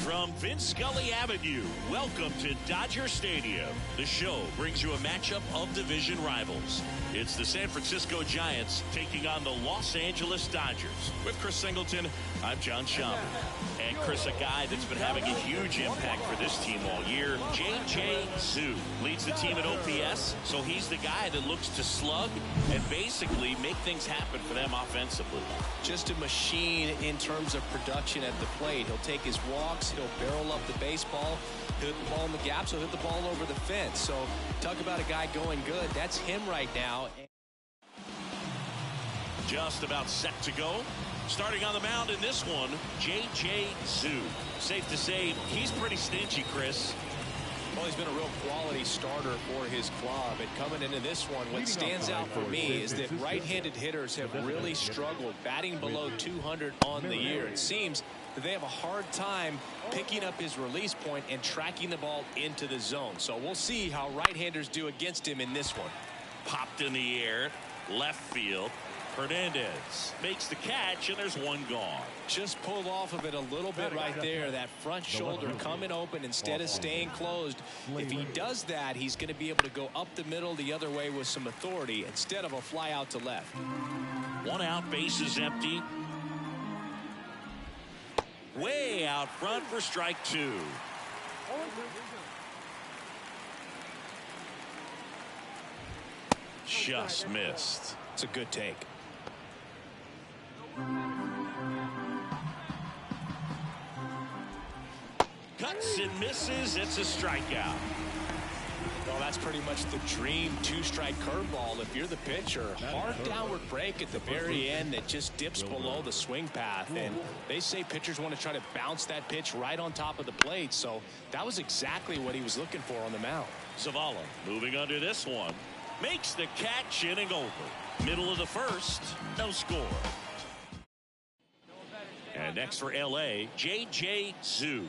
From Vince Scully Avenue, welcome to Dodger Stadium. The show brings you a matchup of division rivals. It's the San Francisco Giants taking on the Los Angeles Dodgers. With Chris Singleton, I'm John Schaumburg. And Chris, a guy that's been having a huge impact for this team all year, J.J. Zhu, leads the team at OPS, so he's the guy that looks to slug and basically make things happen for them offensively. Just a machine in terms of production at the plate. He'll take his walks, he'll barrel up the baseball, hit the ball in the gaps, he'll hit the ball over the fence. So talk about a guy going good. That's him right now. Just about set to go. Starting on the mound in this one, J.J. Zhu. Safe to say he's pretty stingy, Chris. Well, he's been a real quality starter for his club. And coming into this one, what stands out for me is that right-handed hitters have really struggled, batting below 200 on the year. It seems that they have a hard time picking up his release point and tracking the ball into the zone. So we'll see how right-handers do against him in this one. Popped in the air, left field. Hernandez makes the catch, and there's one gone. Just pulled off of it a little bit right there. That front shoulder coming open instead of staying closed. If he does that, he's going to be able to go up the middle the other way with some authority instead of a fly out to left. One out, base is empty. Way out front for strike two. Just missed. It's a good take. Cuts and misses. It's a strikeout. Well, that's pretty much the dream two-strike curveball. If you're the pitcher, hard downward break at the very end that just dips below the swing path. And they say pitchers want to try to bounce that pitch right on top of the plate. So that was exactly what he was looking for on the mound. Zavala moving under this one. Makes the catch, inning over. Middle of the first, no score. And next for L.A., J.J. Zhu.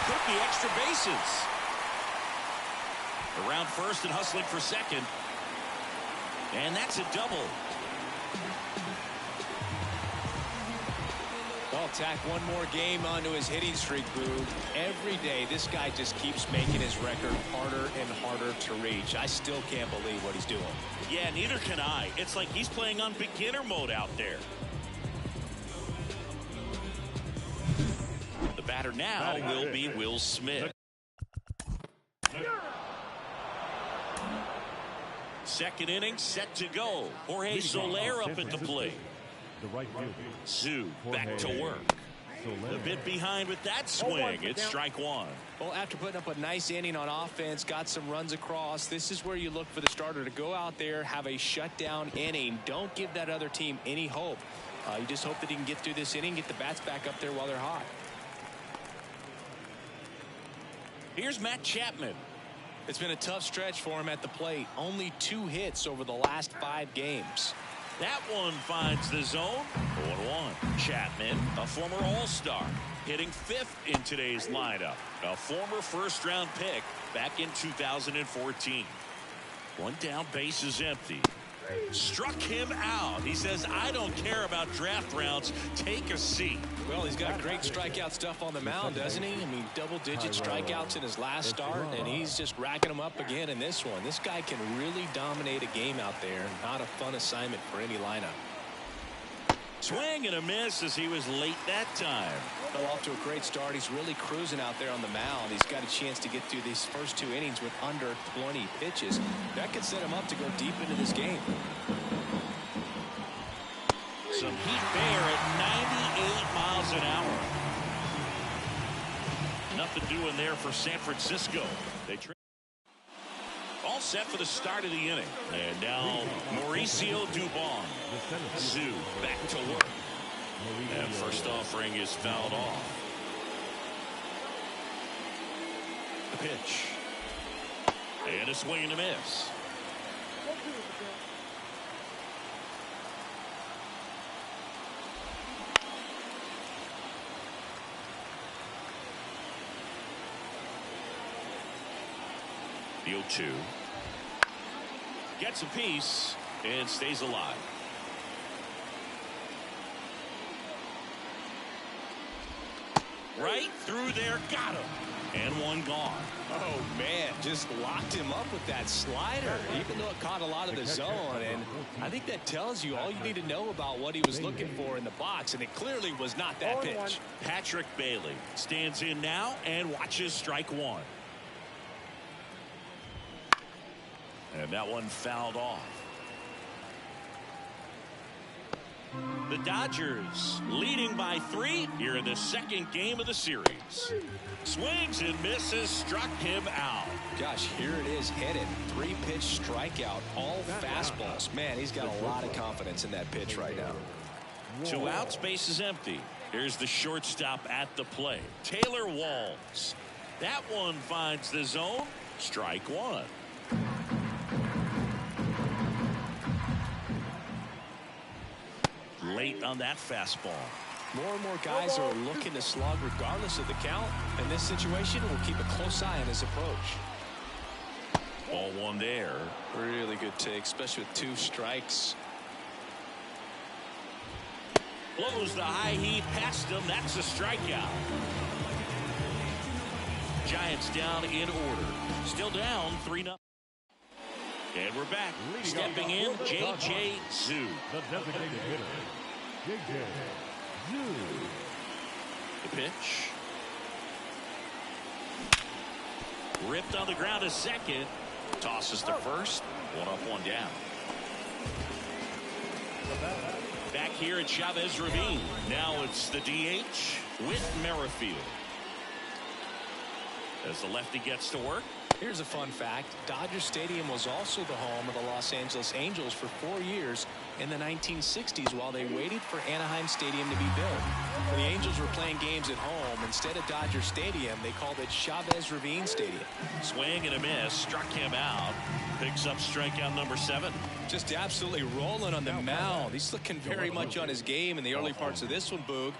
Took the extra bases. Around first and hustling for second. And that's a double. Well, tack one more game onto his hitting streak, Boog. Every day, this guy just keeps making his record harder and harder to reach. I still can't believe what he's doing. Yeah, neither can I. It's like he's playing on beginner mode out there. The batter now will be Will Smith. Second inning set to go. Jorge Soler up at the plate. Zhu back to work. A bit behind with that swing. It's strike one. Well, after putting up a nice inning on offense, got some runs across, this is where you look for the starter to go out there, have a shutdown inning. Don't give that other team any hope. You just hope that he can get through this inning, get the bats back up there while they're hot. Here's Matt Chapman. It's been a tough stretch for him at the plate. Only 2 hits over the last 5 games. That one finds the zone. 0-1. Chapman, a former All-Star, hitting 5th in today's lineup. A former first-round pick back in 2014. One down, base is empty. Struck him out. He says, I don't care about draft rounds. Take a seat. Well, he's got great strikeout stuff on the mound, doesn't he? I mean, double-digit strikeouts in his last start, and he's just racking them up again in this one. This guy can really dominate a game out there. Not a fun assignment for any lineup. Swing and a miss as he was late that time. Well, off to a great start. He's really cruising out there on the mound. He's got a chance to get through these first 2 innings with under 20 pitches. That could set him up to go deep into this game. Some heat there at 98 miles an hour. Nothing doing there for San Francisco. They all set for the start of the inning. And now Mauricio Dubon. Zhu back to work. And first offering is fouled off. The pitch. And a swing and a miss. The 0-2. Gets a piece and stays alive. Right through there. Got him. And one gone. Oh, man, just locked him up with that slider, even though it caught a lot of the zone. And I think that tells you all you need to know about what he was looking for in the box, and it clearly was not that pitch. Patrick Bailey stands in now and watches strike one. And that one fouled off. The Dodgers leading by 3 here in the second game of the series. Swings and misses, struck him out. Gosh, here it is headed. 3-pitch strikeout, all fastballs. Man, he's got a lot of confidence in that pitch right now. 2 outs, base is empty. Here's the shortstop at the plate, Taylor Walls. That one finds the zone. Strike one. Late on that fastball. More and more guys are looking to slug regardless of the count. In this situation, we'll keep a close eye on his approach. Ball one there. Really good take, especially with 2 strikes. Blows the high heat past him. That's a strikeout. Giants down in order. Still down 3-0. And we're back. Stepping in, J.J. Zhu. The designated hitter, J.J. Zhu. The pitch. Ripped on the ground to second. Tosses to first. 1 up, 1 down. Back here at Chavez Ravine. Now it's the DH, Whit Merrifield. As the lefty gets to work. Here's a fun fact. Dodger Stadium was also the home of the Los Angeles Angels for 4 years in the 1960s while they waited for Anaheim Stadium to be built. When the Angels were playing games at home, instead of Dodger Stadium, they called it Chavez Ravine Stadium. Swing and a miss. Struck him out. Picks up strikeout number 7. Just absolutely rolling on the mound. He's looking very much on his game in the early parts of this one, Boog.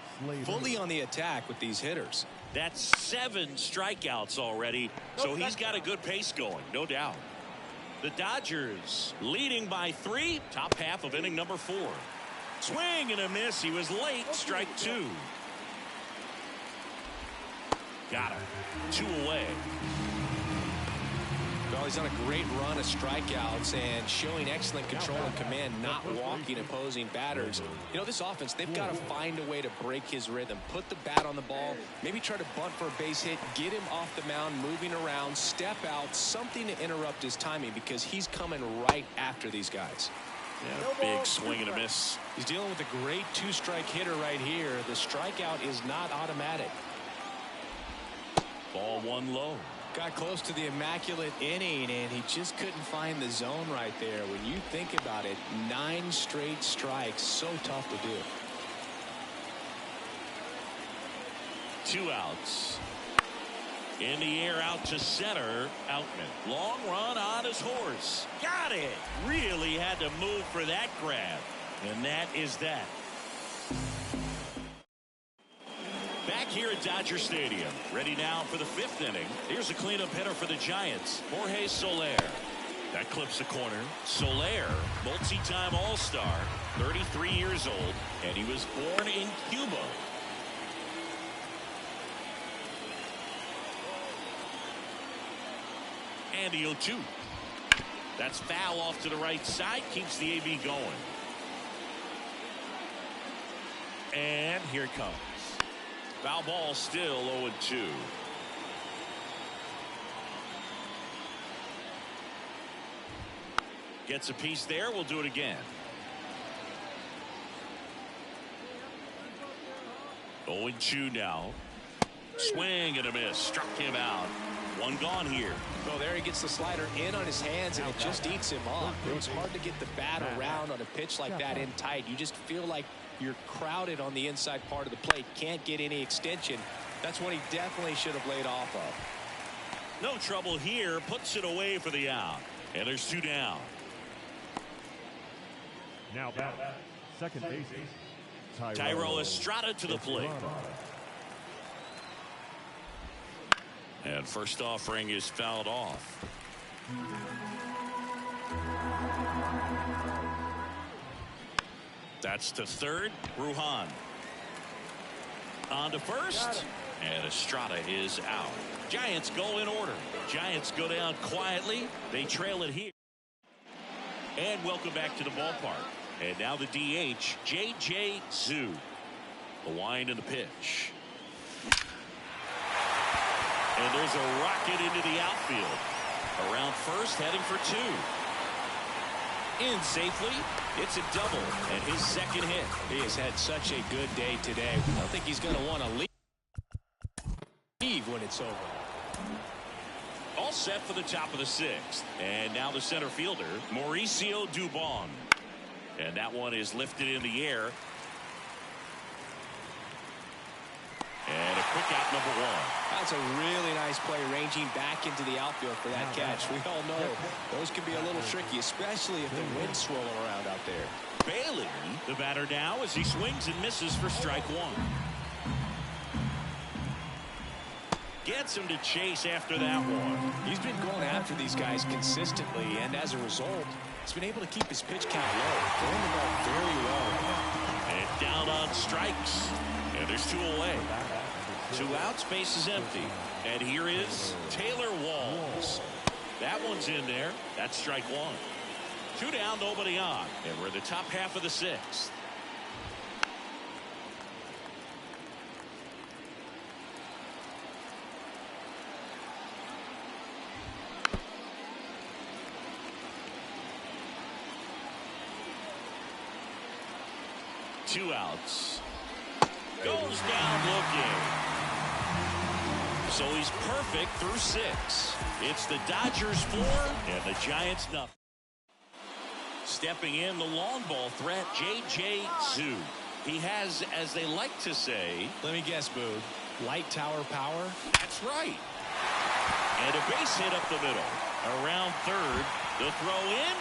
Fully on the attack with these hitters. That's 7 strikeouts already, so he's got a good pace going, no doubt. The Dodgers leading by 3, top half of inning number 4. Swing and a miss. He was late. Strike 2. Got him. 2 away. Well, he's on a great run of strikeouts and showing excellent control and command, not walking opposing batters. You know, this offense, they've got to find a way to break his rhythm, put the bat on the ball, maybe try to bunt for a base hit, get him off the mound, moving around, step out, something to interrupt his timing because he's coming right after these guys. Yeah, big swing and a miss. He's dealing with a great 2-strike hitter right here. The strikeout is not automatic. Ball 1 low. Got close to the immaculate inning, and he just couldn't find the zone right there. When you think about it, 9 straight strikes, so tough to do. 2 outs. In the air out to center. Outman. Long run on his horse. Got it. Really had to move for that grab. And that is that. Back here at Dodger Stadium. Ready now for the 5th inning. Here's a cleanup hitter for the Giants, Jorge Soler. That clips the corner. Soler, multi-time All-Star, 33 years old, and he was born in Cuba. And the 0-2. That's foul off to the right side. Keeps the AB going. And here it comes. Foul ball still 0-2. Gets a piece there. We'll do it again. 0-2 now. Swing and a miss. Struck him out. 1 gone here. Well, there he gets the slider in on his hands, and it just eats him up. It was hard to get the bat around on a pitch like that in tight. You just feel like you're crowded on the inside part of the plate. Can't get any extension. That's what he definitely should have laid off of. No trouble here. Puts it away for the out. And there's 2 down. Now back, second baseman, Thairo Estrada to the plate. And first offering is fouled off. That's to third. Ruhan. On to first. And Estrada is out. Giants go in order. Giants go down quietly. They trail it here. And welcome back to the ballpark. And now the DH, J.J. Zhu. The wind and the pitch. And there's a rocket into the outfield. Around first, heading for two. In safely. It's a double and his second hit. He has had such a good day today. I don't think he's going to want to leave when it's over. All set for the top of the sixth. And now the center fielder, Mauricio Dubon. And that one is lifted in the air. And a quick out, number one. That's a really nice play, ranging back into the outfield for that catch. We all know those can be a little tricky, especially if the wind's swirling around out there. Bailey, the batter now, as he swings and misses for strike one. Gets him to chase after that one. He's been going after these guys consistently, and as a result, he's been able to keep his pitch count low, throwing the ball very well. And down on strikes. And there's two away. 2 outs, base is empty. And here is Taylor Walls. That one's in there. That's strike one. 2 down, nobody on. And we're in the top half of the sixth. Two outs. Goes down looking. So he's perfect through 6. It's the Dodgers 4 and the Giants nothing. Stepping in, the long ball threat, J.J. Zhu. He has, as they like to say, let me guess, Boog, light tower power? That's right. And a base hit up the middle. Around third, the throw in.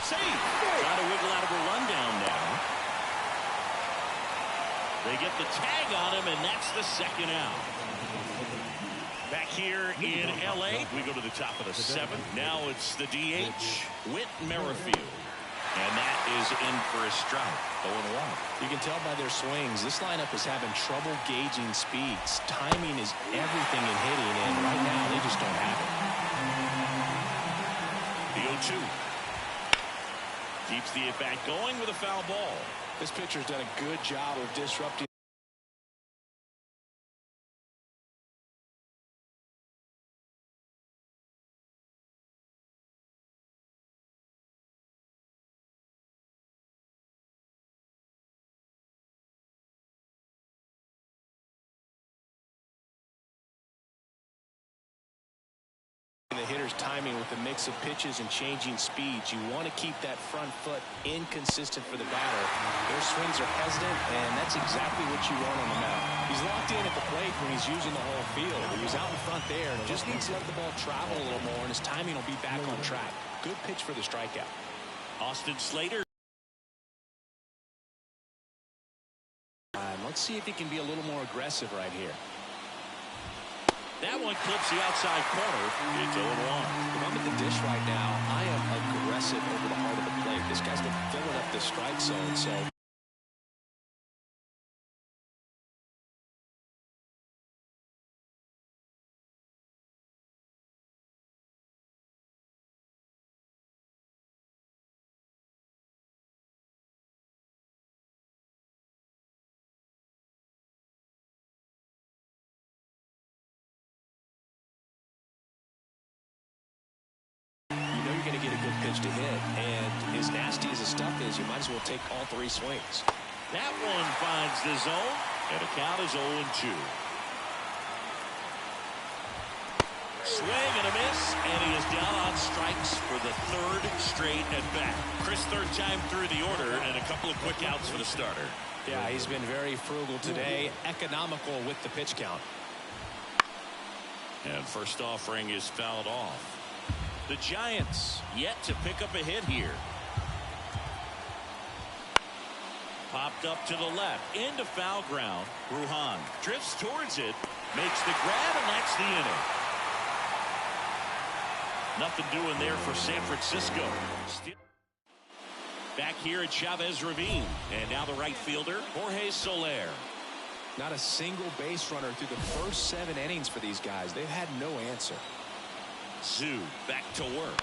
Safe. Trying to wiggle out of a rundown now. They get the tag on him, and that's the second out. Back here in L.A., we go to the top of the 7th. Now it's the DH, Whit Merrifield. And that is in for a strike. 0-1. You can tell by their swings, this lineup is having trouble gauging speeds. Timing is everything in hitting, and right now they just don't have The it. 0-2. Keeps the at-bat going with a foul ball. This pitcher's done a good job of disrupting. The hitter's timing with a mix of pitches and changing speeds. You want to keep that front foot inconsistent for the batter. Their swings are hesitant, and that's exactly what you want on the mound. He's locked in at the plate when he's using the whole field. He was out in front there and just needs to let the ball travel a little more, and his timing will be back on track. Good pitch for the strikeout. Austin Slater. Let's see if he can be a little more aggressive right here. That one clips the outside corner. It's 0-1. If I'm at the dish right now, I am aggressive over the heart of the plate. This guy's been filling up the strike zone, so. Going to get a good pitch to hit, and as nasty as the stuff is, you might as well take all 3 swings. That one finds the zone, and the count is 0-2. Swing and a miss, and he is down on strikes for the 3rd straight at bat. Chris, 3rd time through the order, and a couple of quick outs for the starter. Yeah, he's been very frugal today, economical with the pitch count. And first offering is fouled off. The Giants yet to pick up a hit here. Popped up to the left into foul ground. Brujan drifts towards it, makes the grab, and that's the inning. Nothing doing there for San Francisco. Back here at Chavez Ravine, and now the right fielder Jorge Soler. Not a single base runner through the first 7 innings for these guys. They've had no answer. Zhu back to work.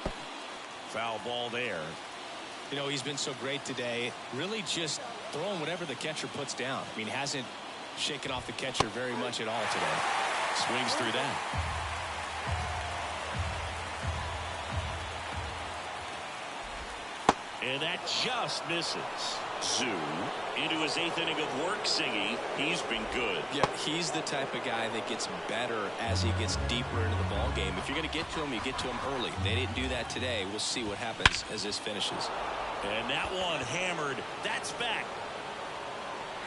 Foul ball there. You know, he's been so great today. Really just throwing whatever the catcher puts down. I mean, hasn't shaken off the catcher very much at all today. Swings through that. And that just misses. Zhu into his 8th inning of work, Singy. He's been good. Yeah, he's the type of guy that gets better as he gets deeper into the ball game. If you're going to get to him, you get to him early. They didn't do that today. We'll see what happens as this finishes. And that one hammered. That's back.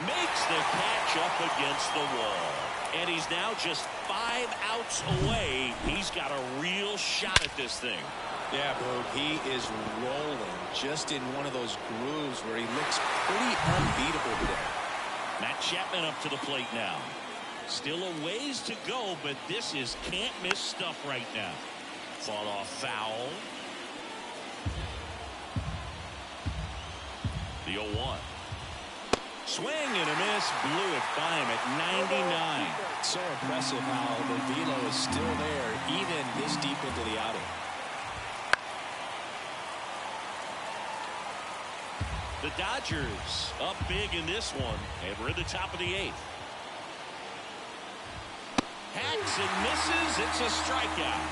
Makes the catch up against the wall. And he's now just 5 outs away. He's got a real shot at this thing. Yeah, Boog, he is rolling just in one of those grooves where he looks pretty unbeatable today. Matt Chapman up to the plate now. Still a ways to go, but this is can't miss stuff right now. Fought off foul. The 0-1. Swing and a miss. Blew it by him at 99. So impressive how the velo is still there even this deep into the outing. The Dodgers up big in this one, and we're at the top of the 8th. Hacks and misses. It's a strikeout.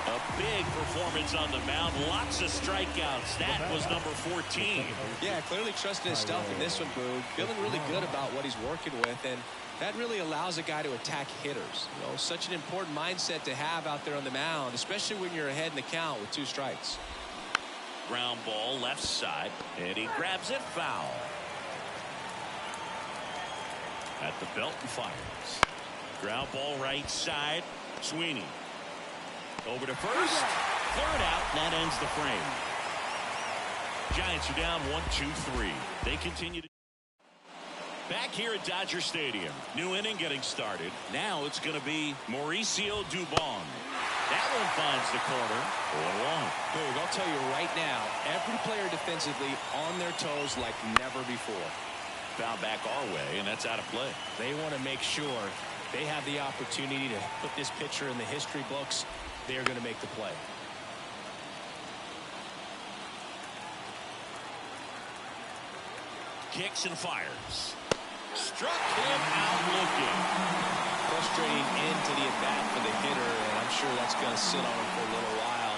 A big performance on the mound. Lots of strikeouts. That was number 14. Yeah, clearly trusting his stuff in this one, Boog. Feeling really good about what he's working with, and that really allows a guy to attack hitters. You know, such an important mindset to have out there on the mound, especially when you're ahead in the count with 2 strikes. Ground ball left side, and he grabs it foul. At the belt and fires. Ground ball right side. Sweeney. Over to first. 3rd out. That ends the frame. Giants are down 1-2-3. They continue to. Back here at Dodger Stadium. New inning getting started. Now it's going to be Mauricio Dubon. That one finds the corner. 0-1. Boog, I'll tell you right now, every player defensively on their toes like never before. Foul back our way, and that's out of play. They want to make sure they have the opportunity to put this pitcher in the history books. They are going to make the play. Kicks and fires. Struck him out looking. Frustrating end to the at-bat for the hitter, and I'm sure that's going to sit on him for a little while.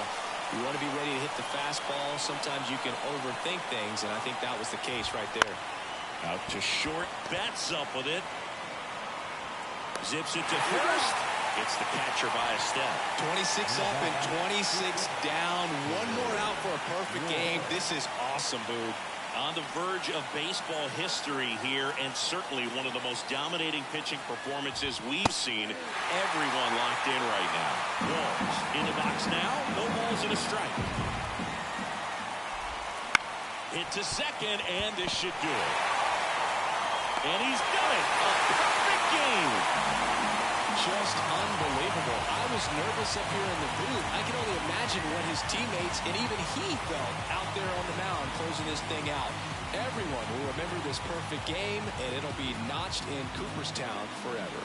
You want to be ready to hit the fastball. Sometimes you can overthink things, and I think that was the case right there. Out to short. Bats up with it. Zips it to first. Gets the catcher by a step. 26 up and 26 down. One more out for a perfect game. This is awesome, Boog. On the verge of baseball history here, and certainly one of the most dominating pitching performances we've seen. Everyone locked in right now. Walls in the box now. No balls and a strike. Hit to second, and this should do it. And he's done it. A perfect game. Just unbelievable. I was nervous up here in the booth. I can only imagine what his teammates and even he felt out there on the mound closing this thing out. Everyone will remember this perfect game, and it'll be notched in Cooperstown forever.